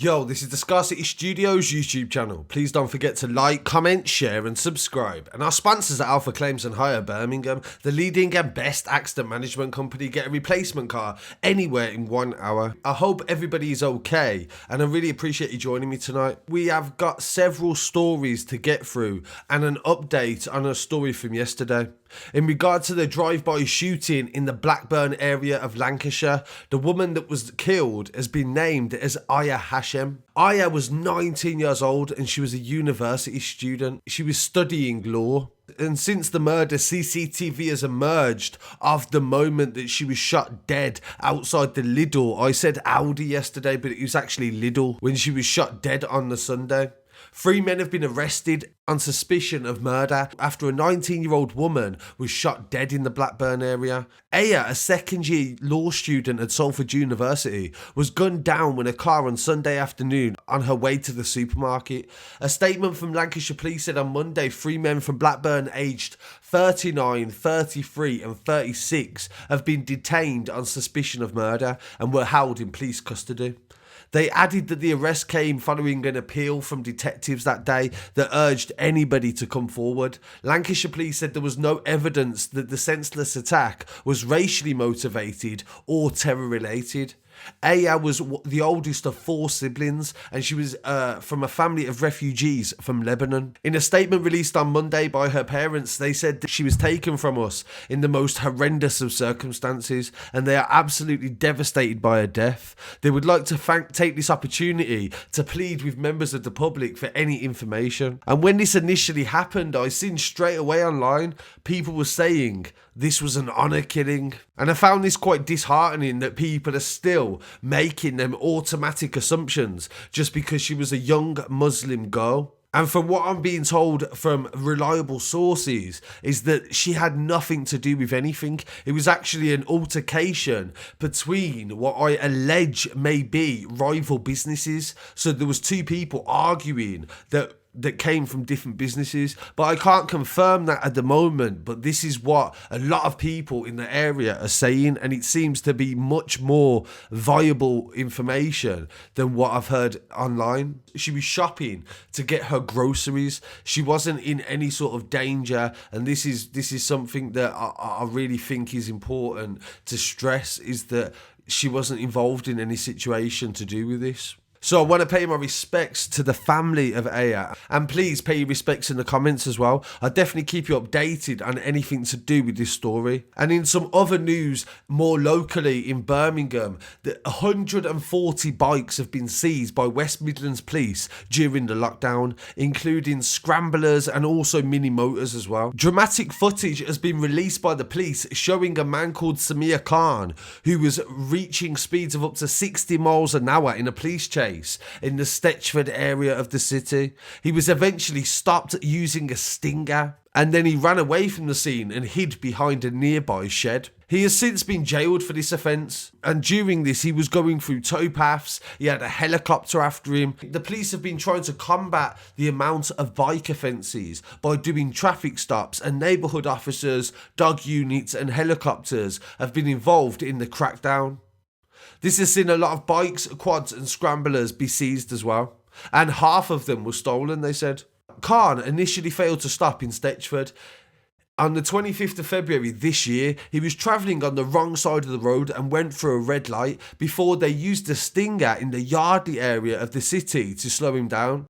Yo, this is the Scarcity Studios YouTube channel. Please don't forget to like, comment, share and subscribe. And our sponsors at Alpha Claims and Hire Birmingham, the leading and best accident management company. Get a replacement car anywhere in 1 hour. I hope everybody is okay and I really appreciate you joining me tonight. We have got several stories to get through and an update on a story from yesterday. In regard to the drive-by shooting in the Blackburn area of Lancashire, the woman that was killed has been named as Hachem. Aya was 19 years old and she was a university student. She was studying law. And since the murder, CCTV has emerged of the moment that she was shot dead outside the Lidl. I said Audi yesterday, but it was actually Lidl when she was shot dead on the Sunday. 3 men have been arrested on suspicion of murder after a 19-year-old woman was shot dead in the Blackburn area. Aya, a second-year law student at Salford University, was gunned down when a car on Sunday afternoon on her way to the supermarket. A statement from Lancashire police said on Monday 3 men from Blackburn aged 39, 33 and 36 have been detained on suspicion of murder and were held in police custody. They added that the arrest came following an appeal from detectives that day that urged anybody to come forward. Lancashire police said there was no evidence that the senseless attack was racially motivated or terror-related. Aya was the oldest of 4 siblings and she was from a family of refugees from Lebanon. In a statement released on Monday by her parents, they said that she was taken from us in the most horrendous of circumstances and they are absolutely devastated by her death. They would like to take this opportunity to plead with members of the public for any information. And when this initially happened, I seen straight away online people were saying this was an honour killing. And I found this quite disheartening that people are still making them automatic assumptions just because she was a young Muslim girl. And from what I'm being told from reliable sources is that she had nothing to do with anything. It was actually an altercation between what I allege may be rival businesses. So there was 2 people arguing that came from different businesses, but I can't confirm that at the moment. But this is what a lot of people in the area are saying, and it seems to be much more viable information than what I've heard online. She was shopping to get her groceries. She wasn't in any sort of danger, and this is something that I really think is important to stress, is that she wasn't involved in any situation to do with this. So I want to pay my respects to the family of Aya, and please pay your respects in the comments as well. I'll definitely keep you updated on anything to do with this story. And in some other news, more locally in Birmingham, 140 bikes have been seized by West Midlands police during the lockdown, including scramblers and also mini motors as well. Dramatic footage has been released by the police showing a man called Samir Khan who was reaching speeds of up to 60 miles an hour in a police chase in the Stetchford area of the city. He was eventually stopped using a stinger and then he ran away from the scene and hid behind a nearby shed. He has since been jailed for this offence, and during this he was going through towpaths. He had a helicopter after him. The police have been trying to combat the amount of bike offences by doing traffic stops, and neighbourhood officers, dog units and helicopters have been involved in the crackdown. This has seen a lot of bikes, quads and scramblers be seized as well. And half of them were stolen, they said. Khan initially failed to stop in Stetchford. On the 25th of February this year, he was travelling on the wrong side of the road and went through a red light before they used a stinger in the Yardley area of the city to slow him down.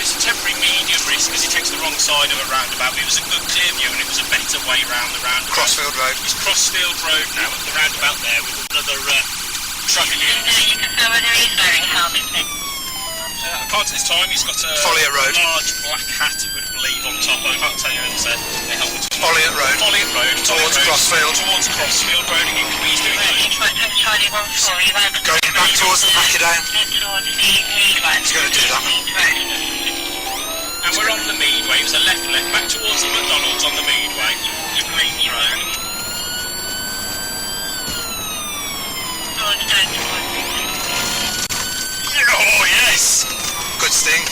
It's a temporary medium risk because he takes the wrong side of a roundabout, but it was a good clear view and it was a better way round the roundabout. Crossfield Road. It's Crossfield Road now at the roundabout there with another traffic unit. I can't at this time, he's got a large black hat, I would believe, on top. I can't tell you if the helmet. Folliott Road. Folliott Road. Towards Crossfield. Towards Crossfield Road again, he's doing going back towards the Macadam. He's going to do that. And we're on the Meadway, it was a left, back towards the McDonald's on the Meadway. Mead Road. Oh, yes! Good sting.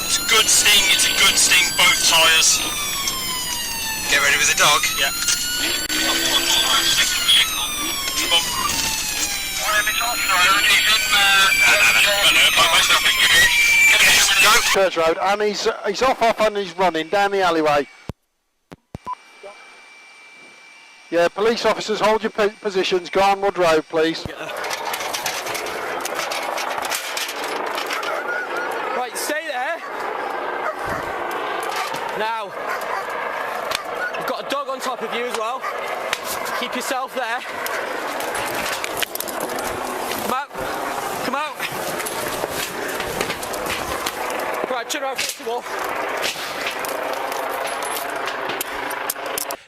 It's a good sting, both tyres. Get ready with the dog. Yeah. Go. Church Road, and he's off and he's running down the alleyway. Yeah, police officers, hold your positions. Go on Wood Road, please. Right, stay there. Now, you've got a dog on top of you as well. Keep yourself there. Come out. Come out. Right, turn around first of all.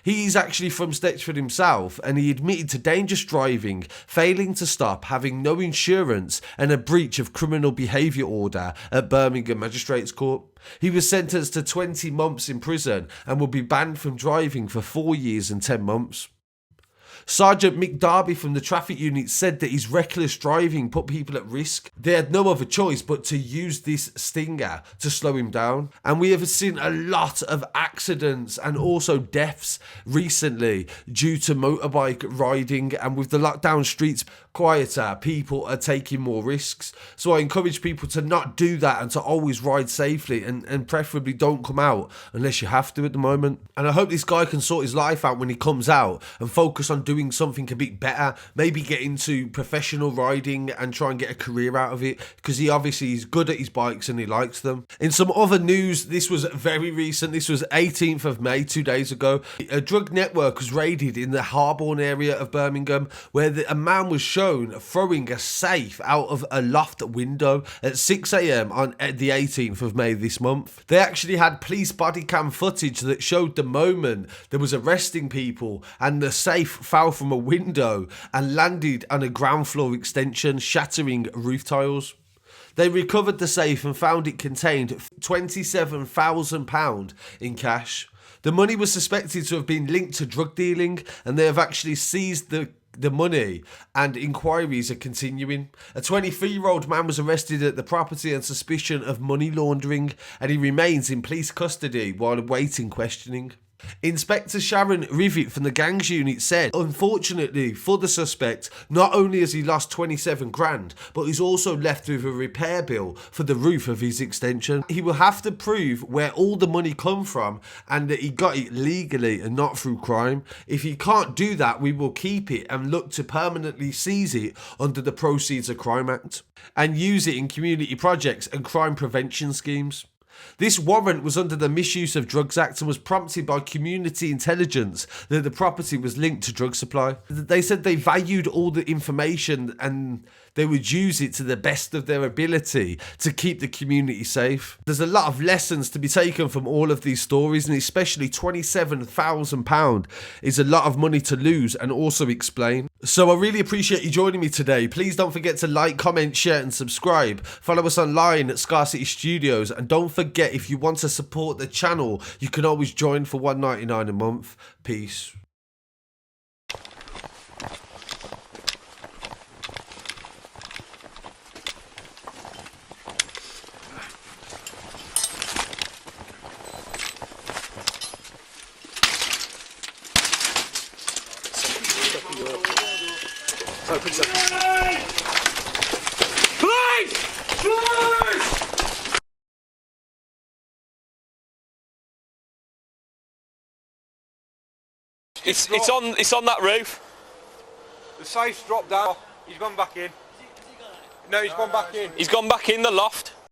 He's actually from Stetchford himself, and he admitted to dangerous driving, failing to stop, having no insurance, and a breach of criminal behaviour order at Birmingham Magistrates Court. He was sentenced to 20 months in prison and will be banned from driving for 4 years and 10 months. Sergeant Mick Darby from the traffic unit said that his reckless driving put people at risk. They had no other choice but to use this stinger to slow him down. And we have seen a lot of accidents and also deaths recently due to motorbike riding, and with the lockdown streets quieter, people are taking more risks. So I encourage people to not do that and to always ride safely, and preferably don't come out unless you have to at the moment. And I hope this guy can sort his life out when he comes out and focus on doing something a bit better, maybe get into professional riding and try and get a career out of it, because he obviously is good at his bikes and he likes them. In some other news, this was very recent, this was 18th of May, 2 days ago. A drug network was raided in the Harborne area of Birmingham, where a man was shown throwing a safe out of a loft window at 6 a.m. on the 18th of May this month. They actually had police body cam footage that showed the moment there was arresting people and the safe fell from a window and landed on a ground floor extension, shattering roof tiles. They recovered the safe and found it contained £27,000 in cash. The money was suspected to have been linked to drug dealing, and they have actually seized the money, and inquiries are continuing. A 23-year-old man was arrested at the property on suspicion of money laundering, and he remains in police custody while awaiting questioning. Inspector Sharon Rivet from the gangs unit said, unfortunately for the suspect, not only has he lost 27 grand, but he's also left with a repair bill for the roof of his extension. He will have to prove where all the money come from and that he got it legally and not through crime. If he can't do that, we will keep it and look to permanently seize it under the Proceeds of Crime Act and use it in community projects and crime prevention schemes. This warrant was under the Misuse of Drugs Act and was prompted by community intelligence that the property was linked to drug supply. They said they valued all the information and they would use it to the best of their ability to keep the community safe. There's a lot of lessons to be taken from all of these stories, and especially £27,000 is a lot of money to lose and also explain. So I really appreciate you joining me today. Please don't forget to like, comment, share and subscribe. Follow us online at Scarcity Studios, and don't forget, if you want to support the channel, you can always join for $1.99 a month. Peace. It's on that roof. The safe's dropped down. He's gone back in. No, he's gone back in. He's gone back in the loft.